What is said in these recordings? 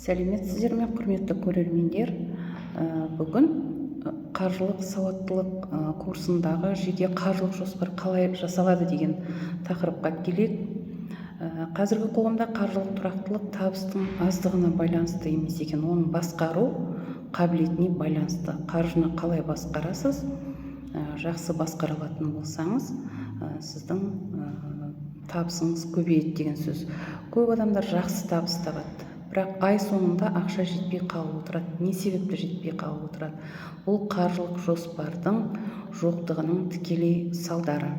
Сәлеметсіздер ме, құрметті көрермендер? Бүгін қаржылық сауаттылық курсындағы жеке қаржылық жоспар қалай жасалады деген тақырыпқа келейік. Қазіргі қоғамда қаржылық тұрақтылық табыстың аздығына байланысты емес екен, оның басқару қабілетіне байланысты. Қаржыны қалай басқарасыз? Жақсы басқара алатын болсаңыз, сіздің табысыңыз көбейеді деген сөз. Көп адамдар жақсы табыс табады, бірақ ай соңында ақша жетпей қалып отырады. Не себепті жетпей қалып отырады? Бұл қаржылық жоспардың жоқтығының тікелей салдары.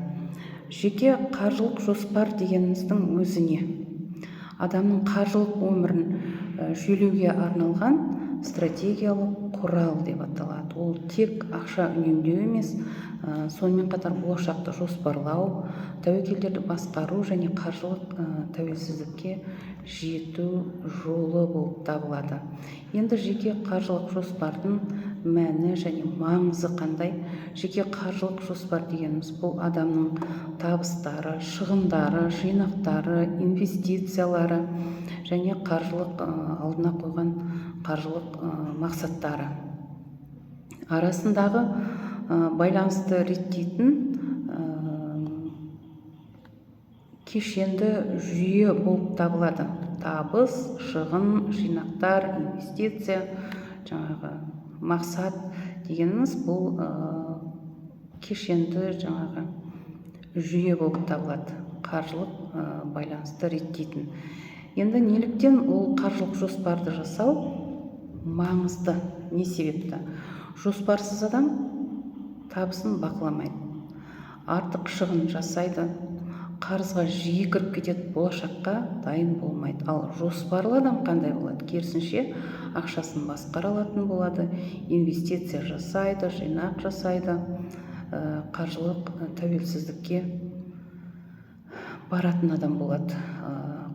Жеке қаржылық жоспар дегеніміздің өзіне адамның қаржылық өмірін жүйелеуге арналған стратегиялық құрал деп аталады. Ол тек ақша үнемдеу емес, сонымен қатар болашақты жоспарлау, тәуекелдерді басқару және қаржылық тәуелсіздікке жету жолы болып табылады. Енді жеке қаржылық жоспардың мәні және маңызы қандай? Жеке қаржылық жоспар дегеніміз бұл адамның табыстары, шығындары, жинақтары, инвестициялары және қаржылық алдына қойған қаржылық мақсаттары арасындағы байланысты реттейтін кешенді жүйе болып табылады. Табыс, шығын, жинақтар, инвестиция, мақсат дегеніміз бұл кешенді жүйе болып табылады, қаржылық байланысты реттейтін. Енді неліктен ол қаржылық жоспарды жасау маңызды? Не себепті? Жоспарсыз адам табысын бақыламайды, артық шығын жасайды, қарызға жиі кіріп кетеді, болашаққа дайын болмайды. Ал жоспарлы адам қандай болады? Керісінше ақшасын басқара алатын болады, инвестиция жасайды, жинақ жасайды, қаржылық тәуелсіздікке баратын адам болады.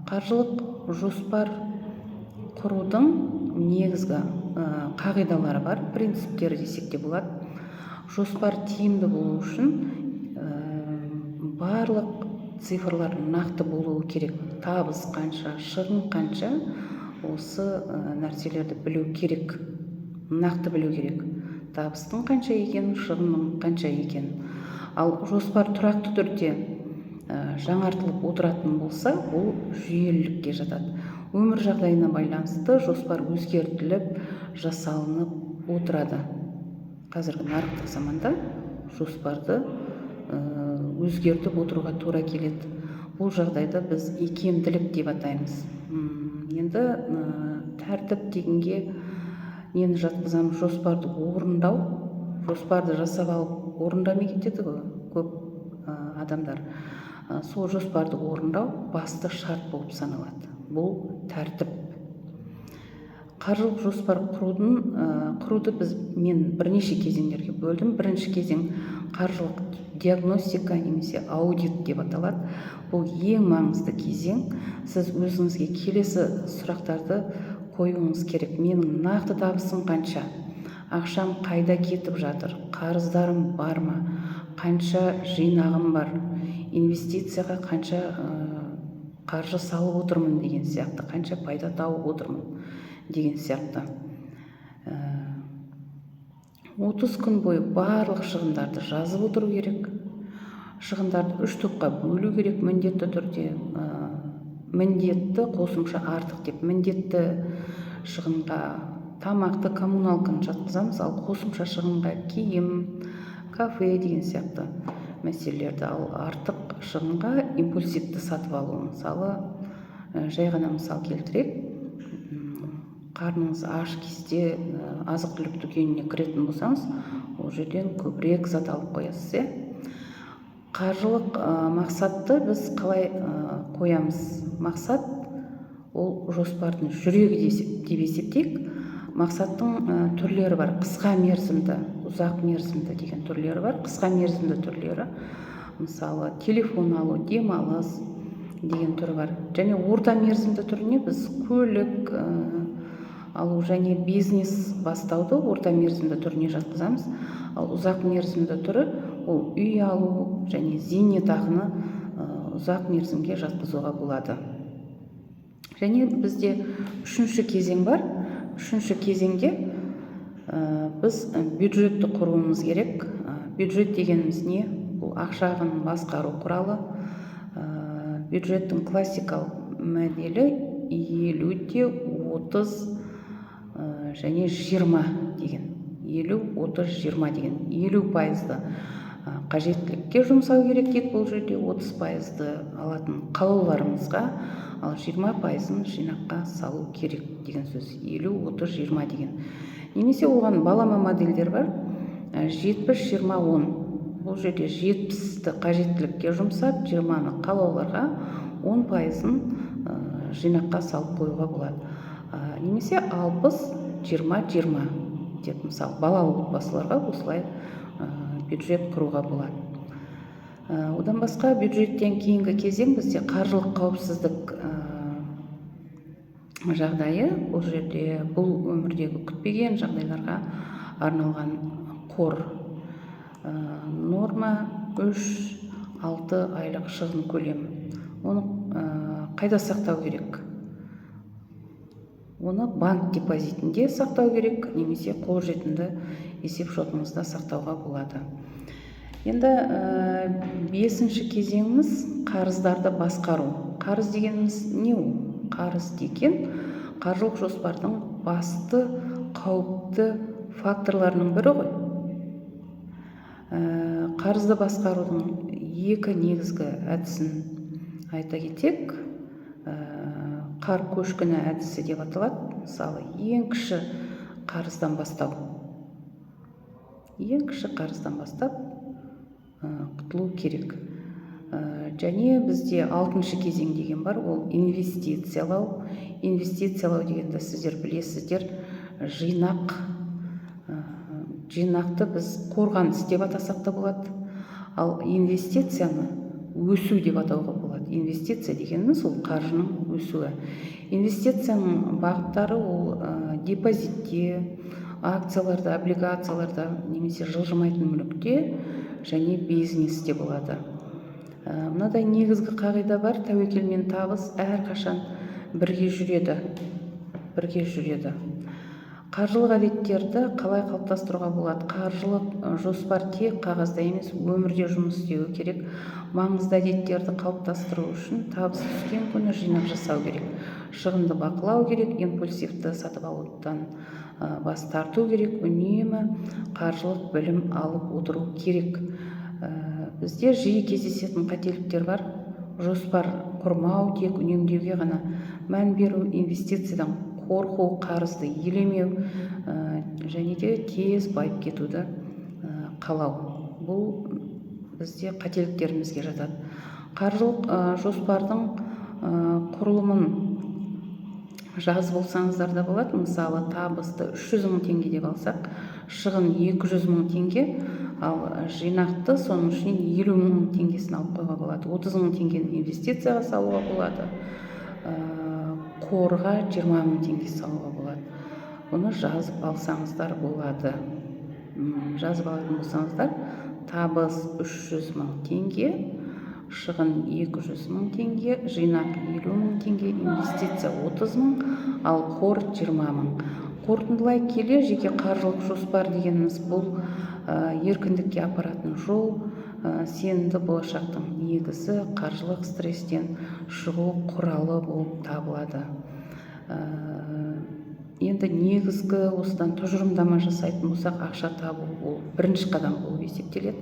Қаржылық жоспар құрудың негізгі қағидалары бар, принциптері десек те болады. Жоспар тиімді болу үшін барлық цифрлар нақты болуы керек. Табыс қанша, шығын қанша, осы нәрселерді білу керек, нақты білу керек. Табыстың қанша екенін, шығынның қанша екенін. Ал жоспар тұрақты түрде жаңартылып отыратын болса, ол жүйелілікке жатады. Өмір жағдайына байланысты жоспар өзгертіліп, жасалынып отырады. Қазіргі нарықтық заманда жоспарды өзгертіп отыруға тура келеді. Бұл жағдайда біз икемділік деп атаймыз. Енді тәртіп дегенге нені жатқызамыз? Жоспарды орындау. Жоспарды жасап алып орындамай кетеді ғой көп адамдар. Сол жоспарды орындау басты шарт болып саналады. Бұл тәртіп. Қаржылық жоспар құруды мен бірнеше кезеңдерге бөлдім. Бірінші кезең қаржылық диагностика немесе аудит деп аталады. Бұл ең маңызды кезең. Сіз өзіңізге келесі сұрақтарды қоюыңыз керек. Менің нақты табысым қанша? Ақшам қайда кетіп жатыр? Қарыздарым бар ма? Қанша жинағым бар? Инвестицияға қанша қаржы салып отырмын деген сияқты, қанша пайда тауып отырмын деген сияқты. 30 күн бойы барлық шығындарды жазып отыру керек. Шығындарды 3 топқа бөлу керек міндетті түрде. Міндетті қосымша артық деп. Міндетті шығынға тамақты, коммуналканы жатқызамыз, ал қосымша шығынға киім, кафе деген сияқты мәселелерді. Ал артық шығынға импульсивті сатып алу. Мысалы, жай ғана мысал келтірейік. Қарныңыз аш кезде азық-түлік дүкеніне кіретін болсаңыз, ол жерден көбірек зат алып қоясыз. Қаржылық мақсатты біз қалай қоямыз? Мақсат ол жоспардың жүрегі деп есептейік. Мақсаттың түрлері бар. Қысқа мерзімді, ұзақ мерзімді деген түрлері бар. Қысқа мерзімді түрлері, мысалы, телефон алу, демалыс деген түрі бар. Және орта мерзімді түріне біз көлік алу және бизнес бастауды орта мерзімді түріне жатқызамыз. Ал ұзақ мерзімді түрі ол үй алу және зейнетақыны ұзақ мерзімге жатқызуға болады. Және бізде үшінші кезең бар. Үшінші кезеңде біз бюджетті құруымыз керек. Бюджет дегеніміз не? Бұл ақша ағынын басқару құралы. Бюджеттің классикалық моделі 50-30 және 20 деген. 50-30-20 деген. 50%-ды қажеттілікке жұмсау керек дейді бұл жерде, 30%-ды алатын қалауларымызға, ал 20%-ын жинаққа салу керек деген сөз. 50-30-20 деген. Немесе оған балама модельдер бар. 70-20-10. Бұл жерде 70-ті қажеттілікке жұмсап, 20-ны қалауларға, 10%-ын жинаққа салып қоюға болады. Немесе 60-20-20 деп, мысалы, балалы отбасыларға осылай бюджет құруға болады. Одан басқа бюджеттен кейінгі кезең бізде қаржылық қауіпсіздік жағдайы. Бұл жерде бұл өмірдегі күтпеген жағдайларға арналған қор. Норма 3-6 айлық шығын көлемі. Оны қайда сақтау керек? Оны банк депозитінде сақтау керек, немесе қолжетімді есеп шотымызда сақтауға болады. Енді 5-ші кезеңіміз қарыздарды басқару. Қарыз дегеніміз не ол? Қарыз деген қаржылық жоспардың басты қауіпті факторларының бірі ғой. Қарызды басқарудың 2 негізгі әдісін айта кетсек, қар көшкіні әдісі деп аталады. Мысалы, ең кіші қарыздан бастау. Ең кіші қарыздан бастап құтылу керек. Және бізде 6-шы кезең деген бар, ол инвестициялау. Инвестициялау дегенді сіздер білесіздер, жинақ. Жинақты біз қорғаныс деп атасақ та болады. Ал инвестицияны өсу деп атауға болады. Инвестиция дегеніміз ол қаржының өсуі. Инвестицияның бағыттары ол депозитте, акцияларда, облигацияларда, немесе жылжымайтын мүлікте және бизнесте болады. Мынадай негізгі қағида бар: тәуекел мен табыс әрқашан бірге жүреді. Қаржылық әдеттерді қалай қалыптастыруға болады? Қаржылық жоспар тек қағазда емес, өмірде жұмыс істеуі керек. Маңызды әдеттерді қалыптастыру үшін табыс түскен күні жинақ жасау керек. Шығынды бақылау керек, импульсивті сатып алудан бас тарту керек, үнемі қаржылық білім алып отыру керек. Бізде жиі кездесетін қателіктер бар. Жоспар құрмау, тек үнемдеуге ғана мән беру, инвестициядан қорқу, қарызды елемеу және де тез байып кетуді қалау. Бұл бізде қателіктерімізге жатады. Қаржылық жоспардың құрылымын жазып болсаңыздар да болады. Мысалы, табысты 300 мың теңге деп алсақ, шығын 200 мың теңге, ал жинақты соның ішінен 50 мың теңгесін алып қойға болады. 30 мың теңгені инвестицияға салуға болады, қорға 20 мың теңге салуға болады. Бұны жазып алсаңыздар болады. Жазып алатын болсаңыздар, табыс 300 мың теңге, шығын 200 мың теңге, жинақ 50 мың теңге, инвестиция 30 мың, ал қор 20 мың. Қорытындылай келе, жеке қаржылық жоспар дегеніміз бұл еркіндікке апаратын жол, сенімді болашақтың негізі, қаржылық стресстен шығу құралы болып табылады. Енді негізгі осыдан тұжырымдама жасайтын болсақ, ақша табу ол бірінші қадам болып есептеледі.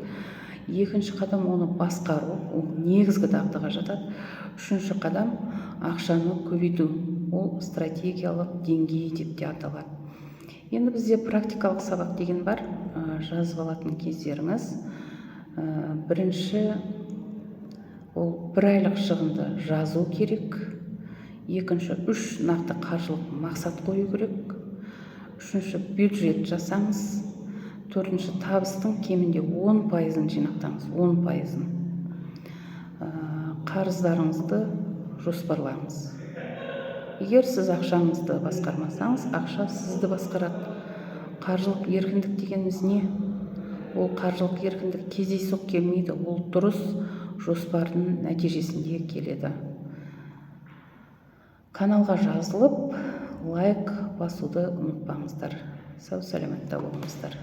Екінші қадам оны басқару, ол негізгі дағдыға жатады. Үшінші қадам ақшаны көбейту, ол стратегиялық деңгей деп те аталады. Енді бізде практикалық сабақ деген бар, жазып алатын кездеріңіз. Бірінші, ол 1 айлық шығынды жазу керек. Екінші, 3 нақты қаржылық мақсат қою керек. Үшінші, бюджет жасаңыз. Төртінші, табыстың кемінде 10%-ын жинақтаңыз, 10%-ын. Қарыздарыңызды жоспарлаңыз. Егер сіз ақшаңызды басқармасаңыз, ақша сізді басқарады. Қаржылық еркіндік дегеніміз не? Ол қаржылық еркіндік кездейсоқ келмейді, ол дұрыс жоспардың нәтижесінде келеді. каналға жазылып лайк басуды ұмытпаңыздар. Сау саламатта болыңыздар.